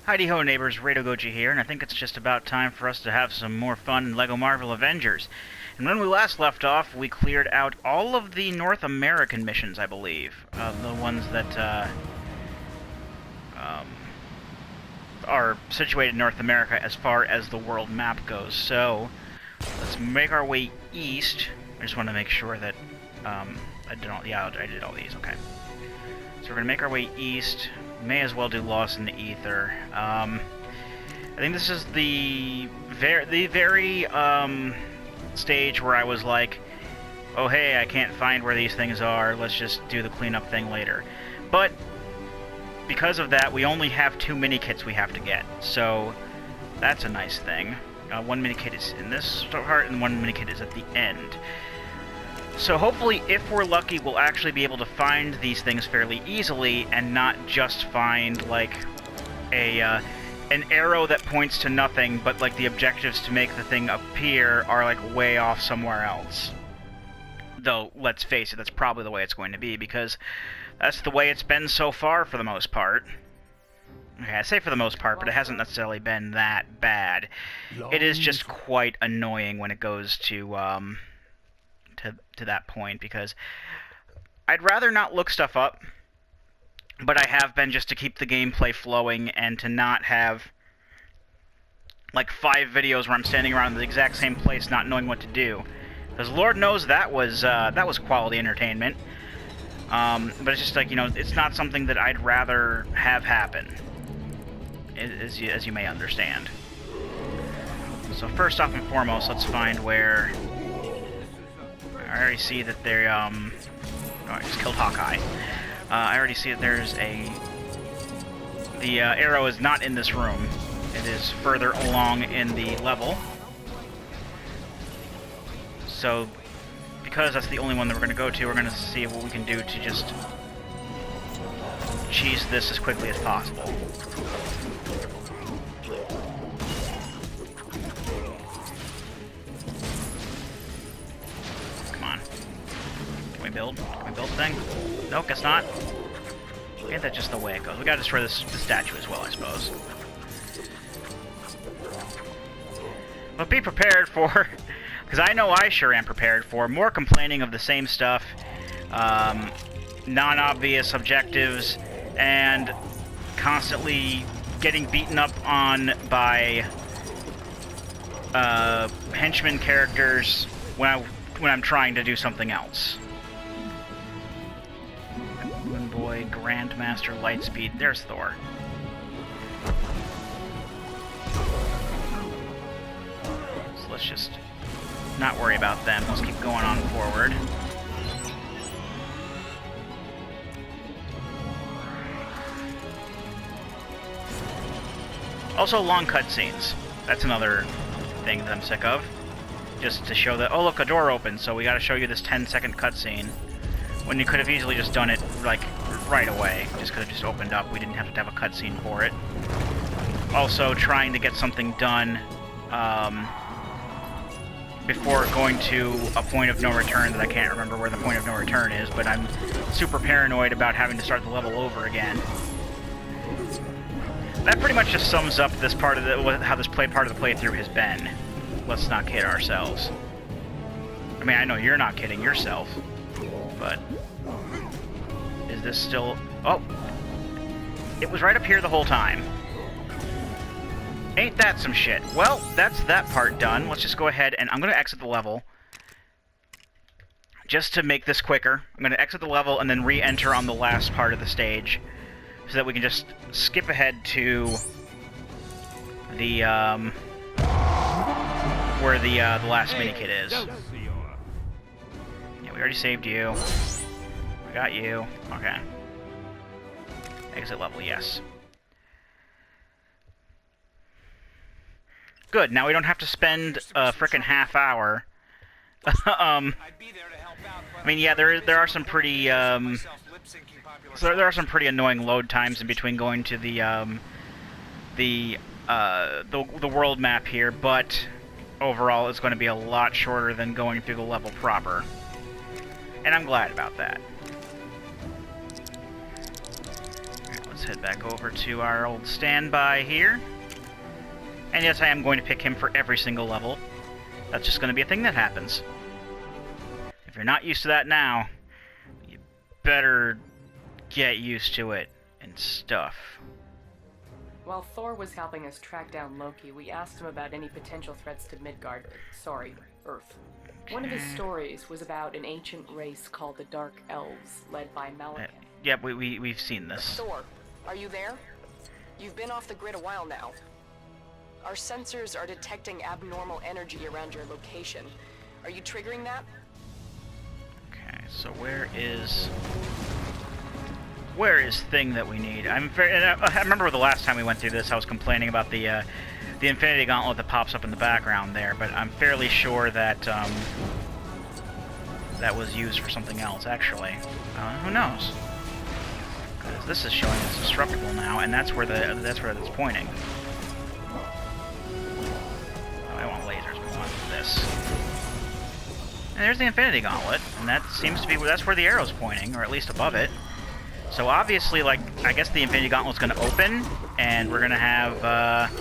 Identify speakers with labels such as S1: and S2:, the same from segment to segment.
S1: Heidi-ho neighbors, Rado Goji here, and I think it's just about time for us to have some more fun in LEGO Marvel Avengers. And when we last left off, we cleared out all of the North American missions, I believe. The ones that are situated in North America as far as the world map goes. So, let's make our way east. I just want to make sure that, I did all these, okay. So we're going to make our way east. May as well do Lost in the Ether. I think this is the very stage where I was like, oh hey, I can't find where these things are, let's just do the cleanup thing later. But because of that, we only have 2 mini-kits we have to get, so that's a nice thing. 1 mini-kit is in this part, and 1 mini-kit is at the end. So hopefully, if we're lucky, we'll actually be able to find these things fairly easily, and not just find, like, an arrow that points to nothing, but, like, the objectives to make the thing appear are, like, way off somewhere else. Though, let's face it, that's probably the way it's going to be, because that's the way it's been so far for the most part. Okay, I say for the most part, but it hasn't necessarily been that bad. It is just quite annoying when it goes to that point, because I'd rather not look stuff up, but I have been just to keep the gameplay flowing and to not have like 5 videos where I'm standing around in the exact same place not knowing what to do, because Lord knows that was quality entertainment. But it's just like, you know, it's not something that I'd rather have happen, as you may understand. So first off and foremost, let's find where... I already see that they're, oh, I just killed Hawkeye. I already see that there's the arrow is not in this room. It is further along in the level. So, because that's the only one that we're going to go to, we're going to see what we can do to just cheese this as quickly as possible. Build? Can we build the thing? Nope, guess not. Ain't that just the way it goes? We gotta destroy the statue as well, I suppose. But be prepared for, because I know I sure am prepared for, more complaining of the same stuff, non-obvious objectives, and constantly getting beaten up on by henchman characters when I'm trying to do something else. Boy, Grandmaster Lightspeed. There's Thor. So let's just not worry about them. Let's keep going on forward. Also, long cutscenes. That's another thing that I'm sick of. Just to show that, oh look, a door opens, so we gotta show you this 10-second cutscene. When you could have easily just done it, like, right away. Just could have just opened up. We didn't have to have a cutscene for it. Also, trying to get something done before going to a point of no return that I can't remember where the point of no return is, but I'm super paranoid about having to start the level over again. That pretty much just sums up this part of how this part of the playthrough has been. Let's not kid ourselves. I mean, I know you're not kidding yourself, but is this still... Oh! It was right up here the whole time. Ain't that some shit? Well, that's that part done. Let's just go ahead and I'm going to exit the level. Just to make this quicker, I'm going to exit the level and then re-enter on the last part of the stage, so that we can just skip ahead to the, where the last mini-kit is. Yeah, we already saved you. We got you. Okay. Exit level, yes. Good, now we don't have to spend a frickin' half hour. I mean, yeah, there are some pretty, so there are some pretty annoying load times in between going to the world map here, but overall it's going to be a lot shorter than going through the level proper. And I'm glad about that. let's head back over to our old standby here. And yes, I am going to pick him for every single level. That's just going to be a thing that happens. If you're not used to that now, you better get used to it and stuff.
S2: While Thor was helping us track down Loki, we asked him about any potential threats to Midgard. Sorry, Earth. Okay. One of his stories was about an ancient race called the Dark Elves, led by Malekith.
S1: Yep, we've seen this.
S3: Thor, are you there? You've been off the grid a while now. Our sensors are detecting abnormal energy around your location. Are you triggering that?
S1: Okay, so where is thing that we need? I remember the last time we went through this, I was complaining about the Infinity Gauntlet that pops up in the background there, but I'm fairly sure that that was used for something else, actually. Who knows? Because this is showing it's destructible now, and that's where it's pointing. Oh, I want lasers. We want this. And there's the Infinity Gauntlet, and that seems to be that's where the arrow's pointing, or at least above it. So obviously, like, I guess the Infinity Gauntlet's going to open, and we're going to have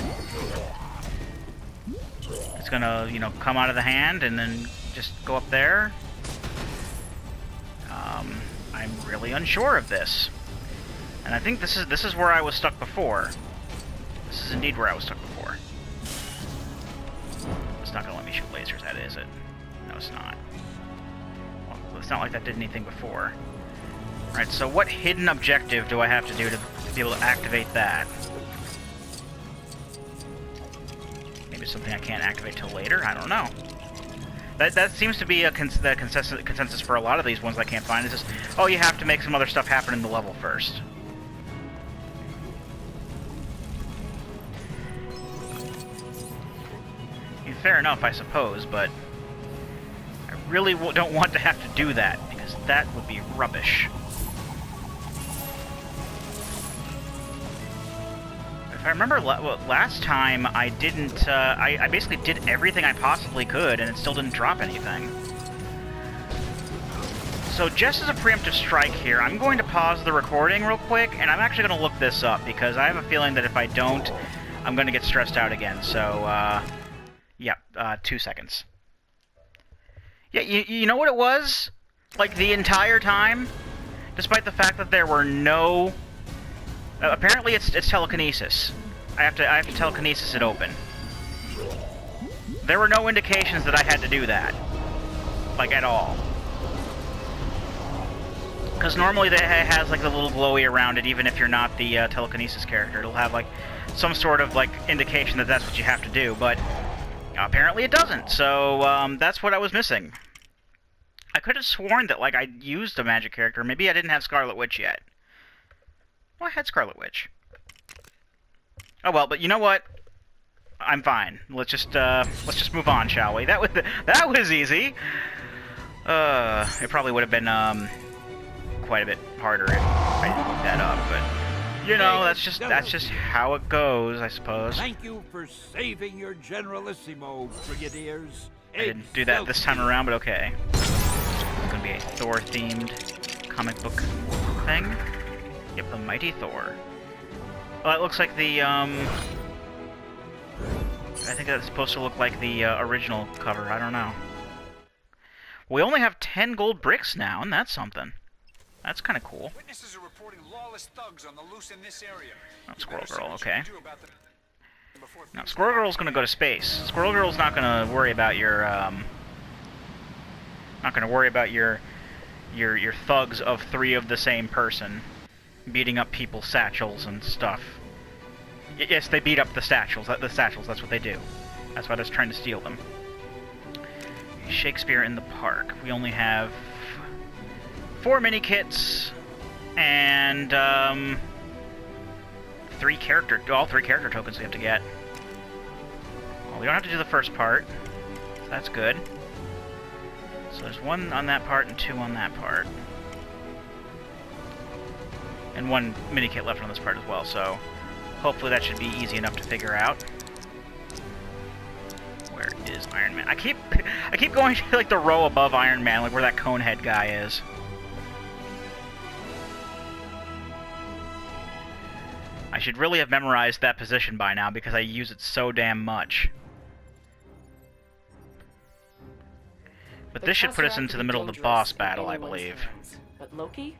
S1: it's going to, you know, come out of the hand and then just go up there. I'm really unsure of this. And I think this is where I was stuck before. This is indeed where I was stuck before. It's not going to let me shoot lasers at it, is it? No, it's not. Well, it's not like that did anything before. Alright, so what hidden objective do I have to do to be able to activate that? Maybe something I can't activate till later? I don't know. That seems to be the consensus for a lot of these ones I can't find. Is just, oh, you have to make some other stuff happen in the level first. Fair enough, I suppose, but I really don't want to have to do that, because that would be rubbish. If I remember last time, I didn't, I basically did everything I possibly could, and it still didn't drop anything. So just as a preemptive strike here, I'm going to pause the recording real quick, and I'm actually going to look this up, because I have a feeling that if I don't, I'm going to get stressed out again, so, yeah, 2 seconds. Yeah, you know what it was? Like, the entire time? Despite the fact that there were no... apparently it's telekinesis. I have to telekinesis it open. There were no indications that I had to do that. Like, at all. Because normally it has, like, the little glowy around it, even if you're not the telekinesis character. It'll have, like, some sort of, like, indication that that's what you have to do, but... apparently it doesn't, so that's what I was missing. I could have sworn that, like, I used a magic character. Maybe I didn't have Scarlet Witch yet. Well, I had Scarlet Witch. Oh well, but you know what? I'm fine. Let's just move on, shall we? That was easy. It probably would have been quite a bit harder if I didn't look that up, but. You know, that's just how it goes, I suppose.
S4: Thank you for saving your Generalissimo, Brigadiers.
S1: I didn't do that this time around, but okay. It's gonna be a Thor-themed comic book thing. Yep, the Mighty Thor. Well, it looks like the, I think that's supposed to look like the original cover. I don't know. We only have 10 gold bricks now, and that's something. That's kind of cool.
S5: Witnesses are reporting lawless thugs on the loose in this area.
S1: Oh, Squirrel Girl, okay. Now, Squirrel Girl's gonna go to space. Squirrel Girl's not gonna worry about your, your thugs of 3 of the same person beating up people's satchels and stuff. Yes, they beat up the satchels. That's what they do. That's why they're trying to steal them. Shakespeare in the Park. We only have 4 mini kits and all 3 character tokens we have to get. Well, we don't have to do the first part, so that's good. So there's 1 on that part and 2 on that part. And 1 mini kit left on this part as well, so hopefully that should be easy enough to figure out. Where is Iron Man? I keep going to like the row above Iron Man, like where that Conehead guy is. should really have memorized that position by now because I use it so damn much. But this should put us into the middle of the boss battle, I believe.
S2: But Loki?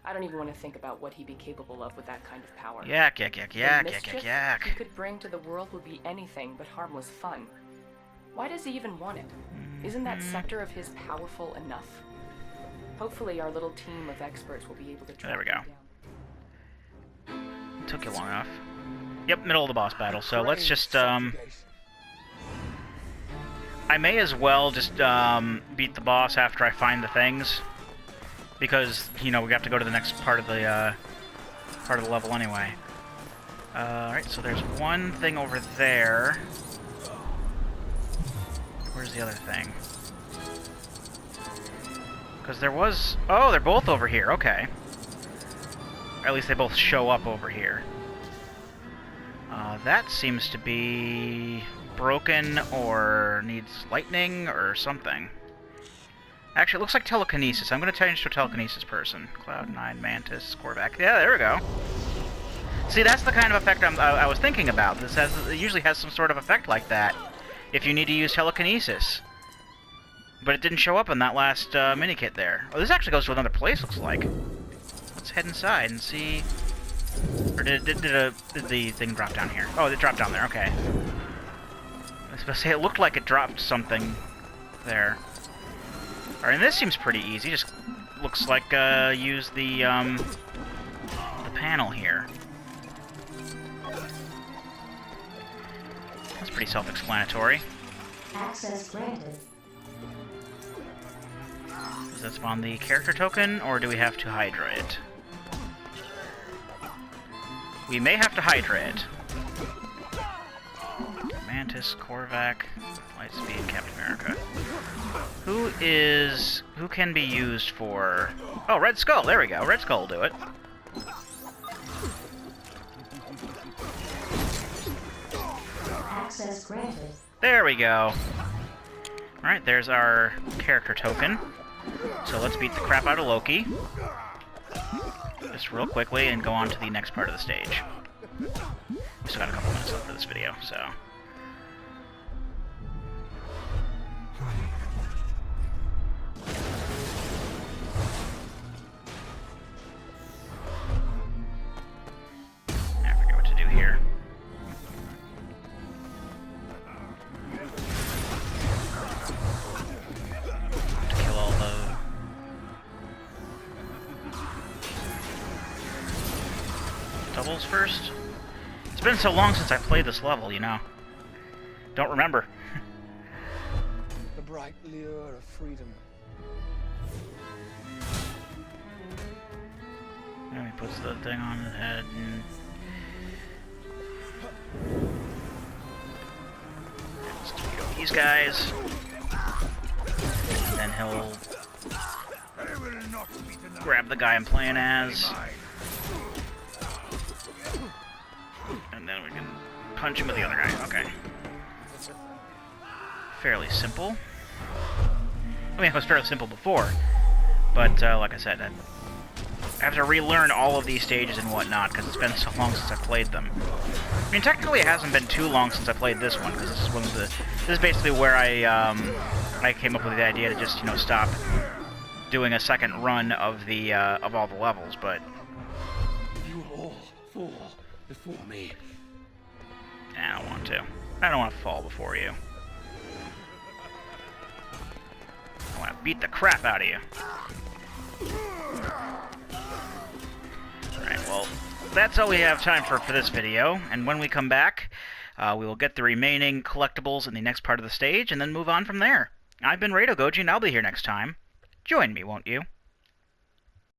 S2: I don't even want to think about what he'd be capable of with that kind of power.
S1: Yak, yak, yak,
S2: The
S1: yak, yak,
S2: mischief
S1: yak, yak.
S2: he could bring to the world would be anything but harmless fun. Why does he even want it? Isn't that scepter of his powerful enough? Hopefully our little team of experts will be able to track
S1: There we go.
S2: him down.
S1: Took you long enough. Yep, middle of the boss battle. So let's just I may as well just beat the boss after I find the things, because you know we have to go to the next part of the level anyway. Alright, so there's one thing over there. Where's the other thing? Because there was... Oh, they're both over here. Okay. Or at least they both show up over here. That seems to be broken or needs lightning or something. Actually, it looks like telekinesis. I'm going to change to a telekinesis person. Cloud9, Mantis, Korvac. Yeah, there we go. See, that's the kind of effect I was thinking about. It usually has some sort of effect like that if you need to use telekinesis. But it didn't show up in that last mini-kit there. Oh, this actually goes to another place, looks like. Let's head inside and see... Or did the thing drop down here? Oh, it dropped down there, okay. I was supposed to say, it looked like it dropped something there. Alright, and this seems pretty easy. Just looks like use the panel here. That's pretty self-explanatory.
S6: Access granted.
S1: Does that spawn the character token, or do we have to Hydra it? We may have to Hydra it. Mantis, Korvac, Lightspeed, Captain America. Who can be used for... Oh, Red Skull, there we go. Red Skull will do it.
S6: Access granted.
S1: There we go. Alright, there's our character token. So let's beat the crap out of Loki. Just real quickly and go on to the next part of the stage. We still got a couple minutes left for this video, so... I forget what to do here. To kill all the... doubles first? It's been so long since I played this level, you know. Don't remember.
S7: The bright lure of freedom.
S1: And he puts the thing on his head and... Let's kill these guys. And then he'll... grab the guy I'm playing as. And then we can punch him with the other guy. Okay. Fairly simple. I mean, it was fairly simple before. But, like I said, I have to relearn all of these stages and whatnot, because it's been so long since I played them. I mean, technically it hasn't been too long since I played this one, because this is one of the... This is basically where I came up with the idea to just, you know, stop doing a second run of the, of all the levels, but...
S4: You all fall before me.
S1: I don't want to. I don't want to fall before you. I want to beat the crap out of you. Alright, well, that's all we have time for this video, and when we come back, we will get the remaining collectibles in the next part of the stage, and then move on from there. I've been Rado Goji, and I'll be here next time. Join me, won't you?